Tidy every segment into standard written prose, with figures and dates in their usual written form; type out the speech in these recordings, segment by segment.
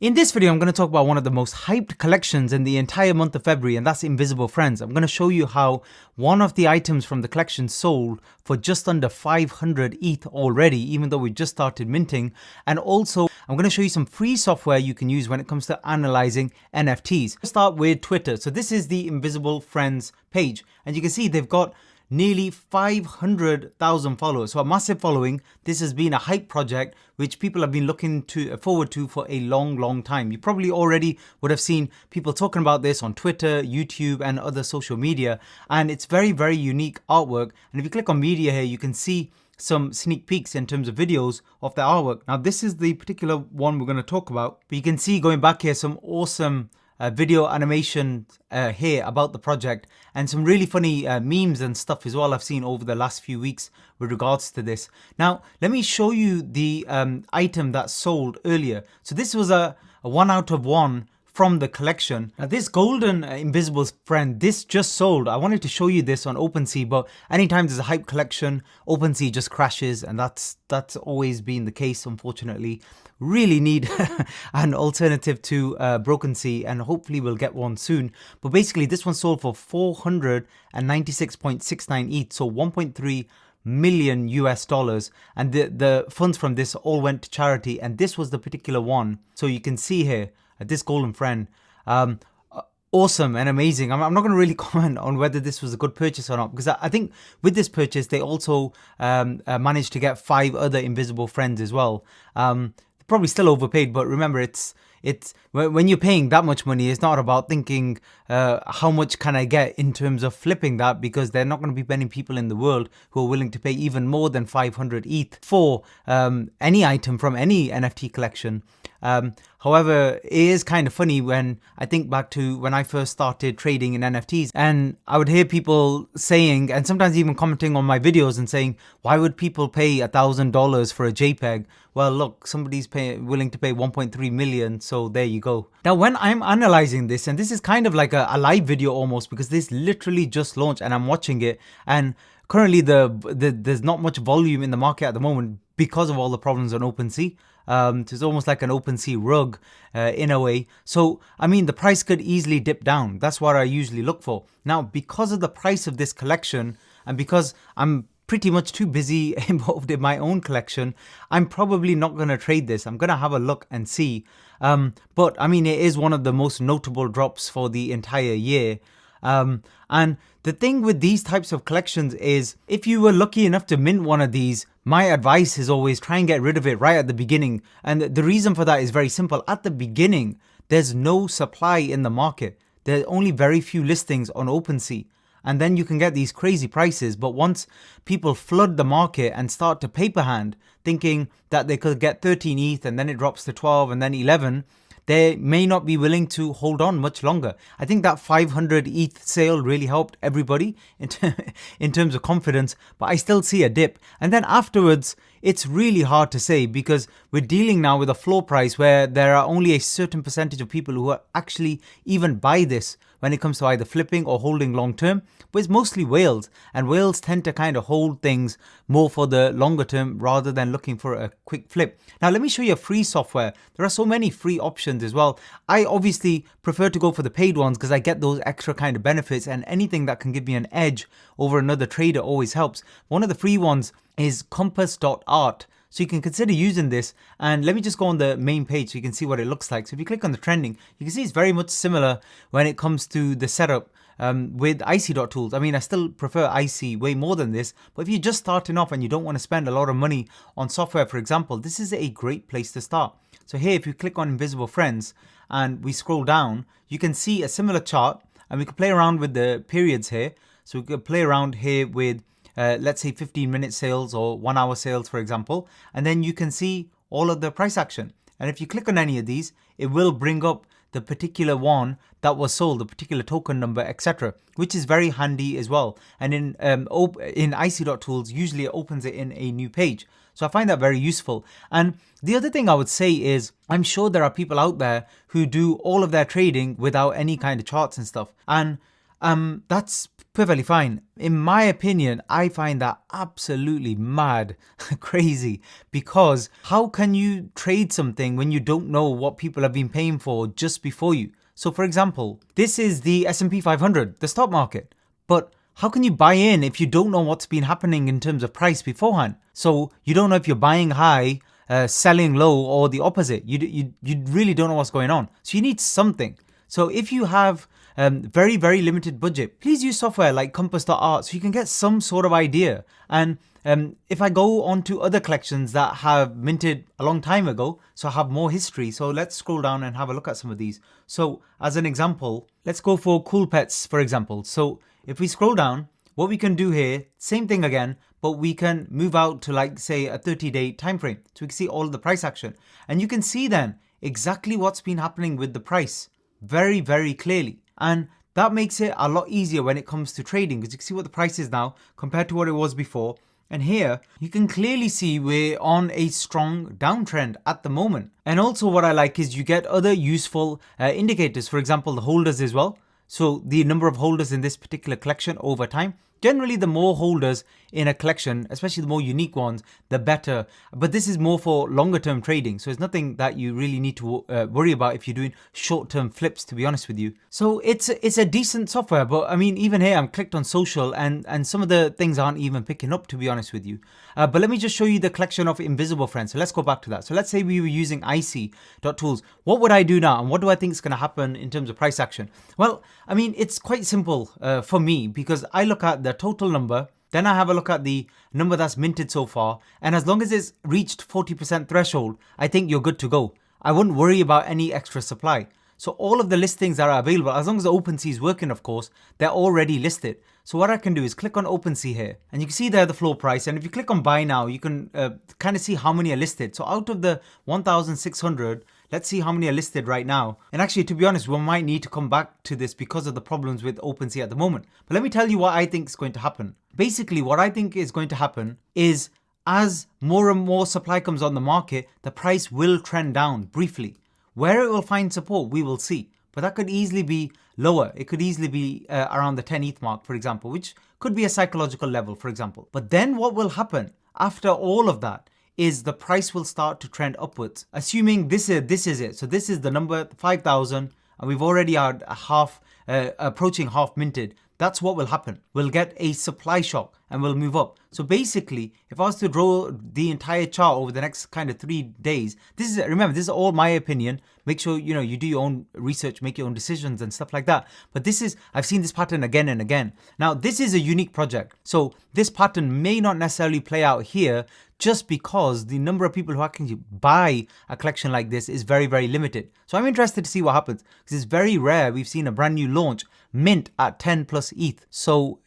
In this video, I'm going to talk about one of the most hyped collections in the entire month of February, and that's Invisible Friends. I'm going to show you how one of the items from the collection sold for just under 500 ETH already, even though we just started minting. And also, I'm going to show you some free software you can use when it comes to analyzing NFTs. Let's start with Twitter. So this is the Invisible Friends page, and you can see they've got nearly 500,000 followers. So a massive following. This has been a hype project which people have been looking forward to for a long time. You probably already would have seen people talking about this on Twitter, YouTube and other social media, and it's very unique artwork. And if you click on media here, you can see some sneak peeks in terms of videos of the artwork. Now this is the particular one we're going to talk about, but you can see going back here some awesome video animation here about the project, and some really funny memes and stuff as well I've seen over the last few weeks with regards to this. Now let me show you the item that sold earlier. So this was a 1 out of 1 from the collection. Now this golden invisible friend, this just sold. I wanted to show you this on OpenSea, but anytime there's a hype collection, OpenSea just crashes, and that's always been the case, unfortunately. Really need an alternative to BrokenSea, and hopefully we'll get one soon. But basically this one sold for 496.69 ETH, so 1.3 million US dollars, and the funds from this all went to charity, and this was the particular one. So you can see here this golden friend, awesome and amazing. I'm not going to really comment on whether this was a good purchase or not, because I think with this purchase they also managed to get 5 other invisible friends as well. Probably still overpaid, but remember, it's when you're paying that much money, it's not about thinking how much can I get in terms of flipping that, because there are not going to be many people in the world who are willing to pay even more than 500 ETH for any item from any NFT collection. However, it is kind of funny when I think back to when I first started trading in NFTs, and I would hear people saying, and sometimes even commenting on my videos and saying, why would people pay $1,000 for a JPEG? Well, look, somebody's willing to pay 1.3 million, so there you go. Now, when I'm analyzing this, and this is kind of like a live video almost, because this literally just launched and I'm watching it, and currently there's not much volume in the market at the moment because of all the problems on OpenSea. It's almost like an OpenSea rug in a way. So, I mean, the price could easily dip down. That's what I usually look for. Now, because of the price of this collection, and because I'm pretty much too busy involved in my own collection, I'm probably not going to trade this. I'm going to have a look and see. But I mean, it is one of the most notable drops for the entire year. And the thing with these types of collections is, if you were lucky enough to mint one of these, my advice is always try and get rid of it right at the beginning. And the reason for that is very simple. At the beginning, there's no supply in the market. There are only very few listings on OpenSea. And then you can get these crazy prices. But once people flood the market and start to paper hand, thinking that they could get 13 ETH and then it drops to 12 and then 11, they may not be willing to hold on much longer. I think that 500 ETH sale really helped everybody in terms of confidence, but I still see a dip. And then afterwards, it's really hard to say, because we're dealing now with a floor price where there are only a certain percentage of people who are actually even buy this when it comes to either flipping or holding long term. But it's mostly whales, and whales tend to kind of hold things more for the longer term rather than looking for a quick flip. Now let me show you a free software. There are so many free options as well. I obviously prefer to go for the paid ones because I get those extra kind of benefits, and anything that can give me an edge over another trader always helps. One of the free ones is compass.art. So you can consider using this, and let me just go on the main page so you can see what it looks like. So if you click on the trending, you can see it's very much similar when it comes to the setup with icy.tools. I mean, I still prefer icy way more than this, but if you're just starting off and you don't want to spend a lot of money on software, for example, this is a great place to start. So here, if you click on Invisible Friends and we scroll down, you can see a similar chart, and we can play around with the periods here. So we could play around here with let's say 15-minute sales or 1 hour sales, for example, and then you can see all of the price action. And if you click on any of these, it will bring up the particular one that was sold, the particular token number, etc., which is very handy as well. And in icy.tools, usually it opens it in a new page. So I find that very useful. And the other thing I would say is, I'm sure there are people out there who do all of their trading without any kind of charts and stuff. And That's perfectly fine. In my opinion, I find that absolutely mad, crazy, because how can you trade something when you don't know what people have been paying for just before you? So for example, this is the S&P 500, the stock market, but how can you buy in if you don't know what's been happening in terms of price beforehand? So you don't know if you're buying high, selling low, or the opposite. You really don't know what's going on. So you need something. So if you have very, very limited budget, please use software like compass.art so you can get some sort of idea. And if I go on to other collections that have minted a long time ago, so I have more history. So let's scroll down and have a look at some of these. So as an example, let's go for Cool Pets, for example. So if we scroll down, what we can do here, same thing again, but we can move out to like say a 30-day time frame. So we can see all of the price action. And you can see then exactly what's been happening with the price very, very clearly. And that makes it a lot easier when it comes to trading, because you can see what the price is now compared to what it was before. And here you can clearly see we're on a strong downtrend at the moment. And also what I like is you get other useful indicators, for example, the holders as well. So the number of holders in this particular collection over time. Generally, the more holders in a collection, especially the more unique ones, the better. But this is more for longer term trading. So it's nothing that you really need to worry about if you're doing short term flips, to be honest with you. So it's a decent software. But I mean, even here, I'm clicked on social and some of the things aren't even picking up, to be honest with you. But let me just show you the collection of invisible friends. So let's go back to that. So let's say we were using icy.tools. What would I do now? And what do I think is going to happen in terms of price action? Well, I mean, it's quite simple for me because I look at the total number, then I have a look at the number that's minted so far, and as long as it's reached 40% threshold, I think you're good to go. I wouldn't worry about any extra supply. So all of the listings that are available, as long as the OpenSea is working, of course, they're already listed. So what I can do is click on OpenSea here, and you can see there the floor price. And if you click on buy now, you can kind of see how many are listed. So out of the 1,600, let's see how many are listed right now. And actually, to be honest, we might need to come back to this because of the problems with OpenSea at the moment. But let me tell you what I think is going to happen. Basically, what I think is going to happen is as more and more supply comes on the market, the price will trend down briefly. Where it will find support, we will see. But that could easily be lower. It could easily be around the 10 ETH mark, for example, which could be a psychological level, for example. But then what will happen after all of that is the price will start to trend upwards. Assuming this is it. So this is the number 5,000 and we've already had a half, approaching half minted. That's what will happen. We'll get a supply shock and we'll move up. So basically, if I was to draw the entire chart over the next kind of 3 days, remember, this is all my opinion. Make sure, you do your own research, make your own decisions and stuff like that. But I've seen this pattern again and again. Now, this is a unique project. So this pattern may not necessarily play out here just because the number of people who actually buy a collection like this is very, very limited. So I'm interested to see what happens because it's very rare. We've seen a brand new launch mint at 10 plus ETH. So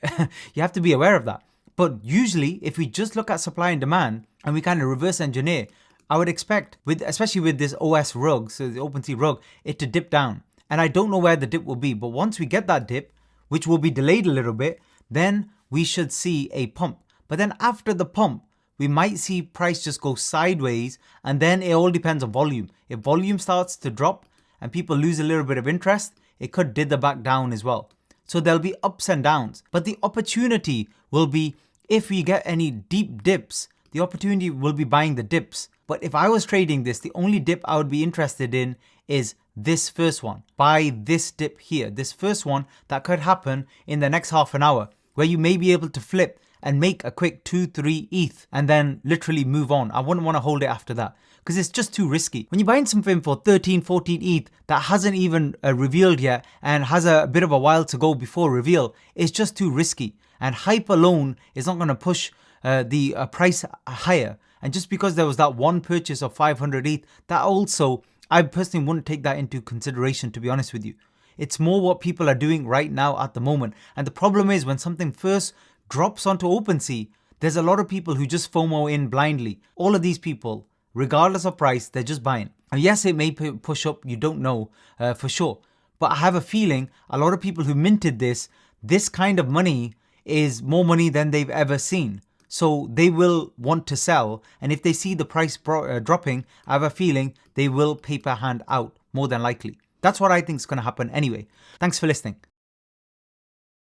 you have to be aware of that. But usually if we just look at supply and demand and we kind of reverse engineer, I would expect, especially with this OS rug, so the OpenSea rug, it to dip down. And I don't know where the dip will be, but once we get that dip, which will be delayed a little bit, then we should see a pump. But then after the pump, we might see price just go sideways, and then it all depends on volume. If volume starts to drop and people lose a little bit of interest, it could dither back down as well. So there'll be ups and downs, but the opportunity will be if we get any deep dips, the opportunity will be buying the dips. But if I was trading this, the only dip I would be interested in is this first one. Buy this dip here, this first one that could happen in the next half an hour, where you may be able to flip and make a quick 2-3 ETH and then literally move on. I wouldn't want to hold it after that because it's just too risky. When you're buying something for 13-14 ETH that hasn't even revealed yet and has a bit of a while to go before reveal, it's just too risky. And hype alone is not going to push the price higher. And just because there was that one purchase of 500 ETH, that also, I personally wouldn't take that into consideration, to be honest with you. It's more what people are doing right now at the moment. And the problem is when something first drops onto OpenSea, there's a lot of people who just FOMO in blindly. All of these people, regardless of price, they're just buying. And yes, it may push up, you don't know for sure. But I have a feeling a lot of people who minted this kind of money is more money than they've ever seen. So they will want to sell. And if they see the price dropping, I have a feeling they will paper hand out more than likely. That's what I think is going to happen anyway. Thanks for listening.